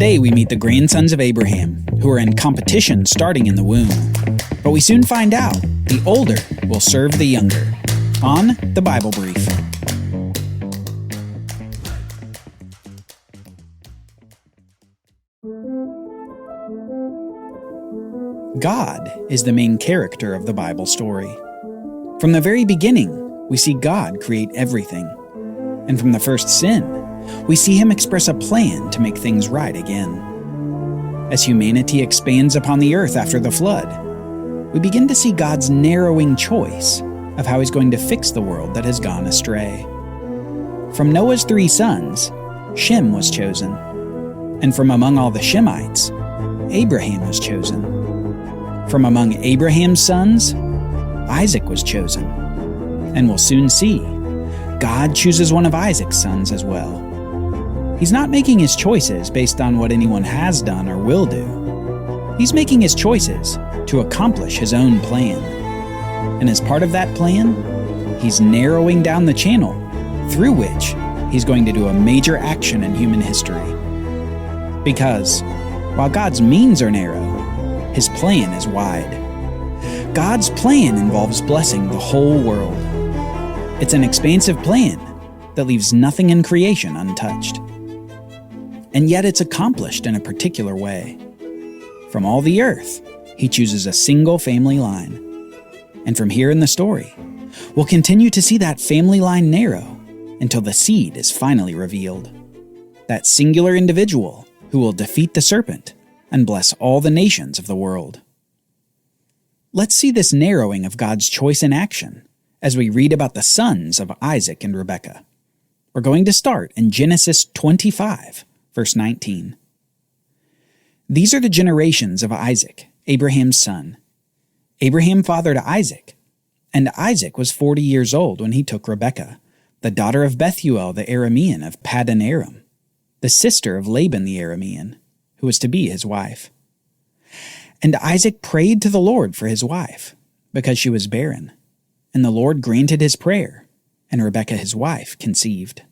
Today we meet the grandsons of Abraham, who are in competition starting in the womb. But we soon find out the older will serve the younger. On the Bible Brief. God is the main character of the Bible story. From the very beginning, we see God create everything. And from the first sin, we see him express a plan to make things right again. As humanity expands upon the earth after the flood, we begin to see God's narrowing choice of how he's going to fix the world that has gone astray. From Noah's 3 sons, Shem was chosen. And from among all the Shemites, Abraham was chosen. From among Abraham's sons, Isaac was chosen. And we'll soon see, God chooses one of Isaac's sons as well. He's not making his choices based on what anyone has done or will do. He's making his choices to accomplish his own plan. And as part of that plan, he's narrowing down the channel through which he's going to do a major action in human history. Because while God's means are narrow, his plan is wide. God's plan involves blessing the whole world. It's an expansive plan that leaves nothing in creation untouched. And yet it's accomplished in a particular way. From all the earth, he chooses a single family line. And from here in the story, we'll continue to see that family line narrow until the seed is finally revealed. That singular individual who will defeat the serpent and bless all the nations of the world. Let's see this narrowing of God's choice in action as we read about the sons of Isaac and Rebekah. We're going to start in Genesis 25, verse 19. These are the generations of Isaac, Abraham's son. Abraham fathered Isaac, and Isaac was 40 years old when he took Rebekah, the daughter of Bethuel the Aramean of Paddan Aram, the sister of Laban the Aramean, who was to be his wife. And Isaac prayed to the Lord for his wife, because she was barren, and the Lord granted his prayer, and Rebekah his wife conceived.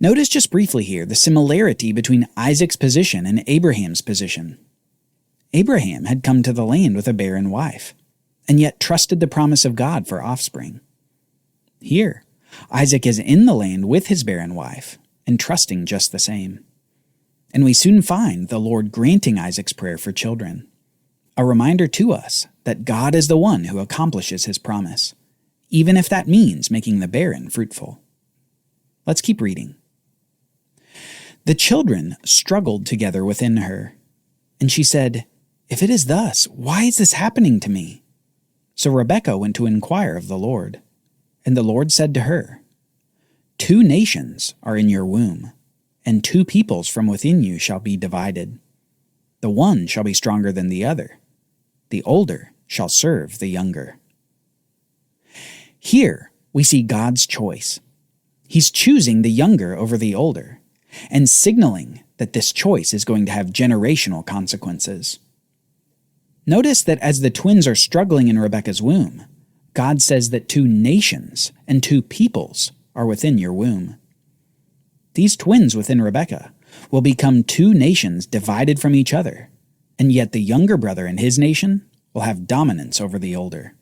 Notice just briefly here the similarity between Isaac's position and Abraham's position. Abraham had come to the land with a barren wife, and yet trusted the promise of God for offspring. Here, Isaac is in the land with his barren wife, and trusting just the same. And we soon find the Lord granting Isaac's prayer for children, a reminder to us that God is the one who accomplishes his promise, even if that means making the barren fruitful. Let's keep reading. The children struggled together within her, and she said, "If it is thus, why is this happening to me?" So Rebekah went to inquire of the Lord, and the Lord said to her, "2 nations are in your womb, and 2 peoples from within you shall be divided. The one shall be stronger than the other. The older shall serve the younger." Here we see God's choice. He's choosing the younger over the older, and signaling that this choice is going to have generational consequences. Notice that as the twins are struggling in Rebekah's womb, God says that 2 nations and 2 peoples are within your womb. These twins within Rebekah will become 2 nations divided from each other, and yet the younger brother and his nation will have dominance over the older.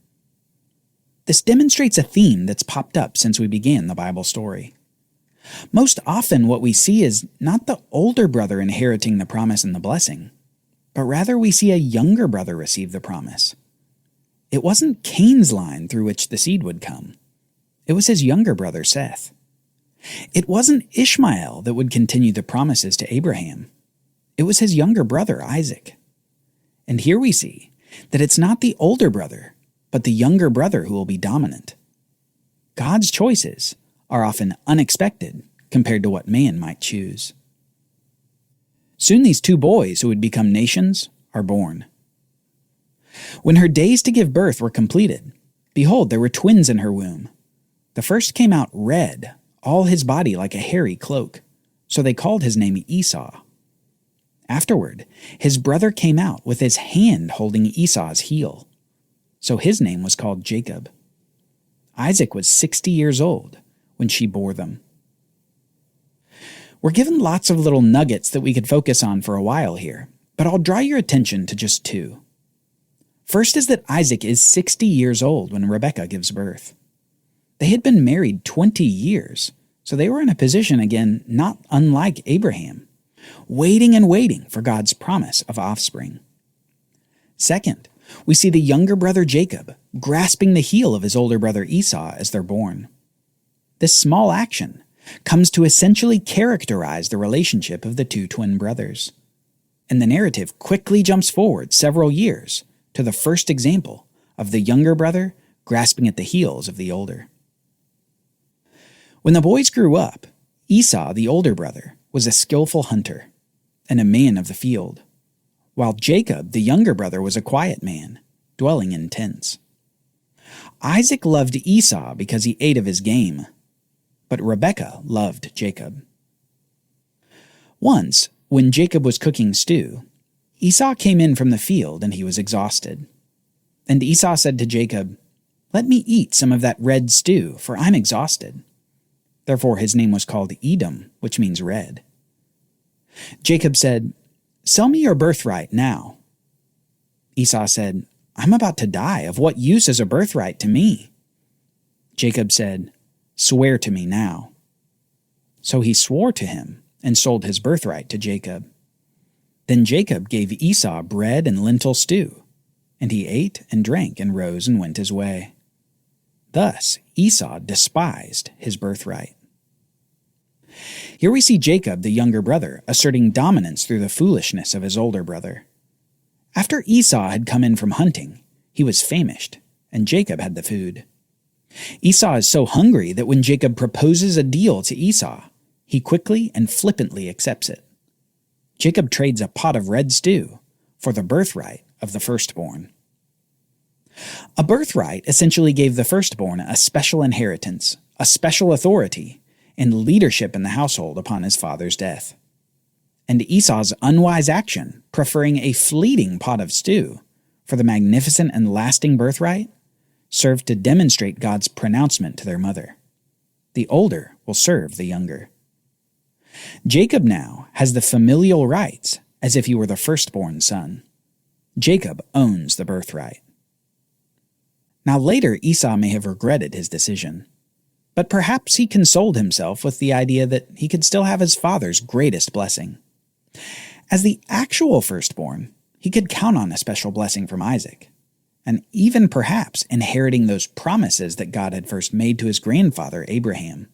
This demonstrates a theme that's popped up since we began the Bible story. Most often what we see is not the older brother inheriting the promise and the blessing, but rather we see a younger brother receive the promise. It wasn't Cain's line through which the seed would come. It was his younger brother Seth. It wasn't Ishmael that would continue the promises to Abraham. It was his younger brother Isaac. And here we see that it's not the older brother, but the younger brother who will be dominant. God's choices are often unexpected compared to what man might choose. Soon these 2 boys who would become nations are born. When her days to give birth were completed, behold, there were twins in her womb. The first came out red, all his body like a hairy cloak, so they called his name Esau. Afterward, his brother came out with his hand holding Esau's heel, so his name was called Jacob. Isaac was 60 years old when she bore them. We're given lots of little nuggets that we could focus on for a while here, but I'll draw your attention to just two. First is that Isaac is 60 years old when Rebekah gives birth. They had been married 20 years, so they were in a position, again, not unlike Abraham, waiting and waiting for God's promise of offspring. Second, we see the younger brother Jacob grasping the heel of his older brother Esau as they're born. This small action comes to essentially characterize the relationship of the two twin brothers. And the narrative quickly jumps forward several years to the first example of the younger brother grasping at the heels of the older. When the boys grew up, Esau, the older brother, was a skillful hunter and a man of the field, while Jacob, the younger brother, was a quiet man, dwelling in tents. Isaac loved Esau because he ate of his game, but Rebekah loved Jacob. Once, when Jacob was cooking stew, Esau came in from the field and he was exhausted. And Esau said to Jacob, "Let me eat some of that red stew, for I'm exhausted." Therefore his name was called Edom, which means red. Jacob said, "Sell me your birthright now." Esau said, "I'm about to die. Of what use is a birthright to me?" Jacob said, "Swear to me now." So he swore to him and sold his birthright to Jacob. Then Jacob gave Esau bread and lentil stew, and he ate and drank and rose and went his way. Thus Esau despised his birthright. Here we see Jacob, the younger brother, asserting dominance through the foolishness of his older brother. After Esau had come in from hunting, he was famished, and Jacob had the food. Esau is so hungry that when Jacob proposes a deal to Esau, he quickly and flippantly accepts it. Jacob trades a pot of red stew for the birthright of the firstborn. A birthright essentially gave the firstborn a special inheritance, a special authority, and leadership in the household upon his father's death. And Esau's unwise action, preferring a fleeting pot of stew for the magnificent and lasting birthright, served to demonstrate God's pronouncement to their mother: the older will serve the younger. Jacob now has the familial rights as if he were the firstborn son. Jacob owns the birthright. Now later Esau may have regretted his decision, but perhaps he consoled himself with the idea that he could still have his father's greatest blessing. As the actual firstborn, he could count on a special blessing from Isaac, and even perhaps inheriting those promises that God had first made to his grandfather Abraham.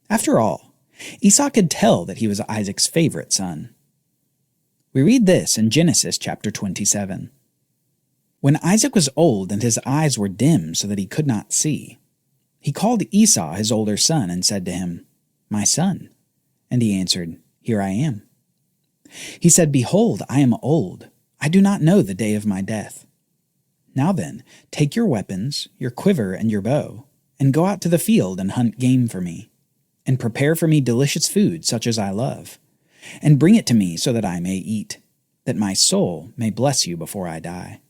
After all, Esau could tell that he was Isaac's favorite son. We read this in Genesis chapter 27. When Isaac was old and his eyes were dim so that he could not see, he called Esau his older son and said to him, "My son." And he answered, "Here I am." He said, "Behold, I am old. I do not know the day of my death. Now then, take your weapons, your quiver and your bow, and go out to the field and hunt game for me, and prepare for me delicious food such as I love, and bring it to me so that I may eat, that my soul may bless you before I die."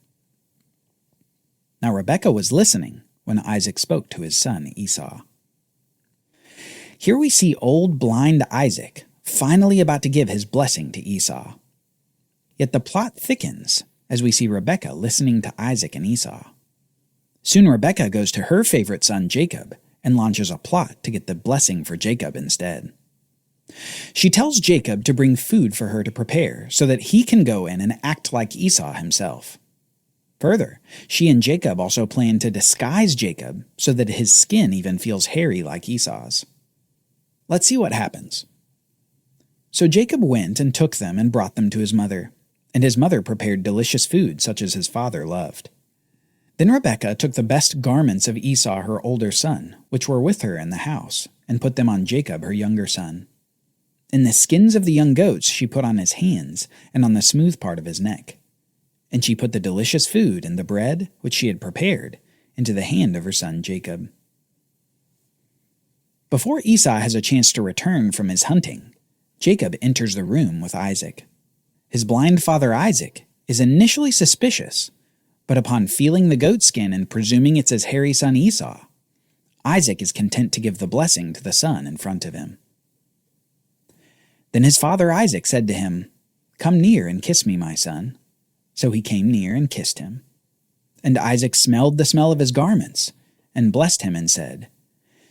Now Rebekah was listening when Isaac spoke to his son Esau. Here we see old blind Isaac finally about to give his blessing to Esau. Yet the plot thickens as we see Rebekah listening to Isaac and Esau. Soon Rebekah goes to her favorite son Jacob and launches a plot to get the blessing for Jacob instead. She tells Jacob to bring food for her to prepare so that he can go in and act like Esau himself. Further, she and Jacob also plan to disguise Jacob so that his skin even feels hairy like Esau's. Let's see what happens. So Jacob went and took them and brought them to his mother, and his mother prepared delicious food such as his father loved. Then Rebekah took the best garments of Esau her older son, which were with her in the house, and put them on Jacob her younger son. And the skins of the young goats she put on his hands and on the smooth part of his neck. And she put the delicious food and the bread, which she had prepared, into the hand of her son Jacob. Before Esau has a chance to return from his hunting, Jacob enters the room with Isaac. His blind father Isaac is initially suspicious, but upon feeling the goat skin and presuming it's his hairy son Esau, Isaac is content to give the blessing to the son in front of him. Then his father Isaac said to him, "Come near and kiss me, my son." So he came near and kissed him. And Isaac smelled the smell of his garments, and blessed him and said,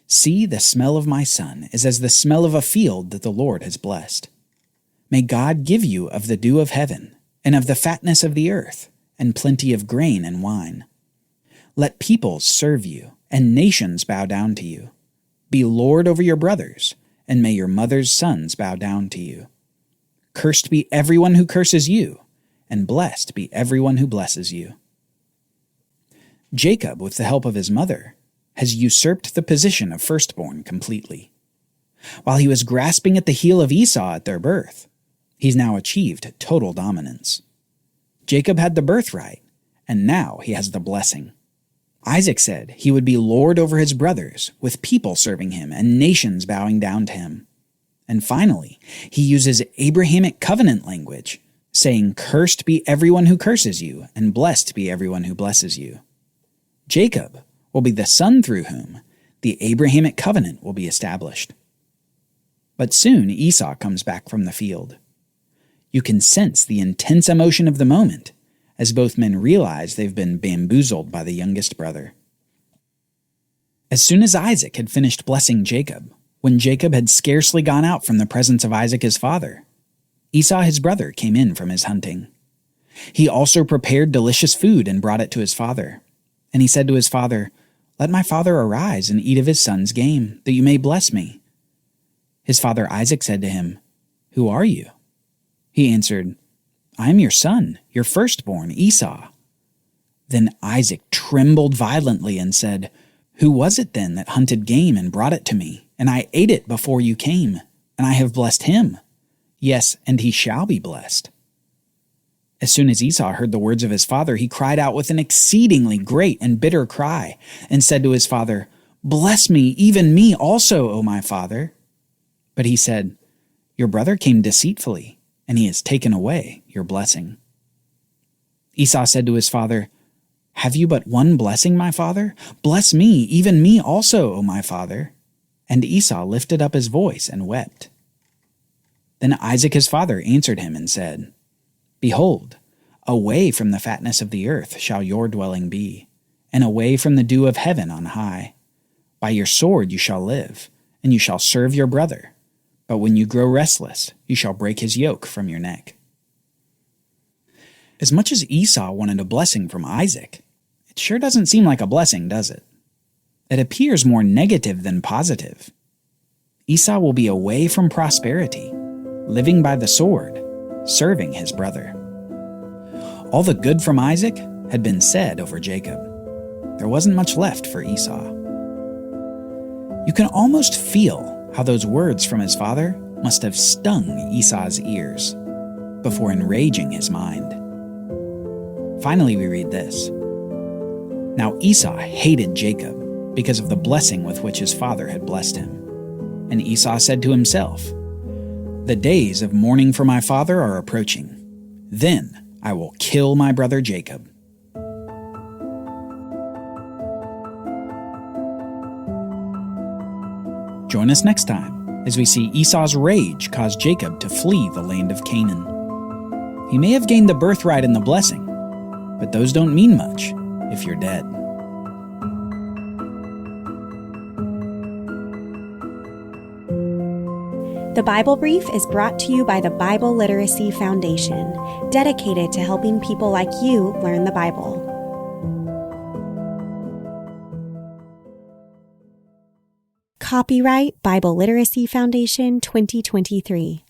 "See, the smell of my son is as the smell of a field that the Lord has blessed. May God give you of the dew of heaven, and of the fatness of the earth, and plenty of grain and wine. Let peoples serve you, and nations bow down to you. Be lord over your brothers, and may your mother's sons bow down to you. Cursed be everyone who curses you, and blessed be everyone who blesses you." Jacob, with the help of his mother, has usurped the position of firstborn completely. While he was grasping at the heel of Esau at their birth, he's now achieved total dominance. Jacob had the birthright, and now he has the blessing. Isaac said he would be lord over his brothers, with people serving him and nations bowing down to him. And finally, he uses Abrahamic covenant language, saying, "Cursed be everyone who curses you, and blessed be everyone who blesses you." Jacob will be the son through whom the Abrahamic covenant will be established. But soon Esau comes back from the field. You can sense the intense emotion of the moment as both men realize they've been bamboozled by the youngest brother. As soon as Isaac had finished blessing Jacob, when Jacob had scarcely gone out from the presence of Isaac his father, Esau his brother came in from his hunting. He also prepared delicious food and brought it to his father. And he said to his father, "Let my father arise and eat of his son's game, that you may bless me." His father Isaac said to him, "Who are you?" He answered, "I am your son, your firstborn, Esau." Then Isaac trembled violently and said, "Who was it then that hunted game and brought it to me? And I ate it before you came, and I have blessed him. Yes, and he shall be blessed." As soon as Esau heard the words of his father, he cried out with an exceedingly great and bitter cry, and said to his father, "Bless me, even me also, O my father." But he said, "Your brother came deceitfully, and he has taken away your blessing." Esau said to his father, "Have you but one blessing, my father? Bless me, even me also, O my father." And Esau lifted up his voice and wept. Then Isaac his father answered him and said, "Behold, away from the fatness of the earth shall your dwelling be, and away from the dew of heaven on high. By your sword you shall live, and you shall serve your brother. But when you grow restless, you shall break his yoke from your neck." As much as Esau wanted a blessing from Isaac, it sure doesn't seem like a blessing, does it? It appears more negative than positive. Esau will be away from prosperity, living by the sword, serving his brother. All the good from Isaac had been said over Jacob. There wasn't much left for Esau. You can almost feel how those words from his father must have stung Esau's ears before enraging his mind. Finally, we read this. Now Esau hated Jacob because of the blessing with which his father had blessed him. And Esau said to himself, "The days of mourning for my father are approaching. Then I will kill my brother Jacob." Join us next time as we see Esau's rage cause Jacob to flee the land of Canaan. He may have gained the birthright and the blessing, but those don't mean much if you're dead. The Bible Brief is brought to you by the Bible Literacy Foundation, dedicated to helping people like you learn the Bible. Copyright Bible Literacy Foundation 2023.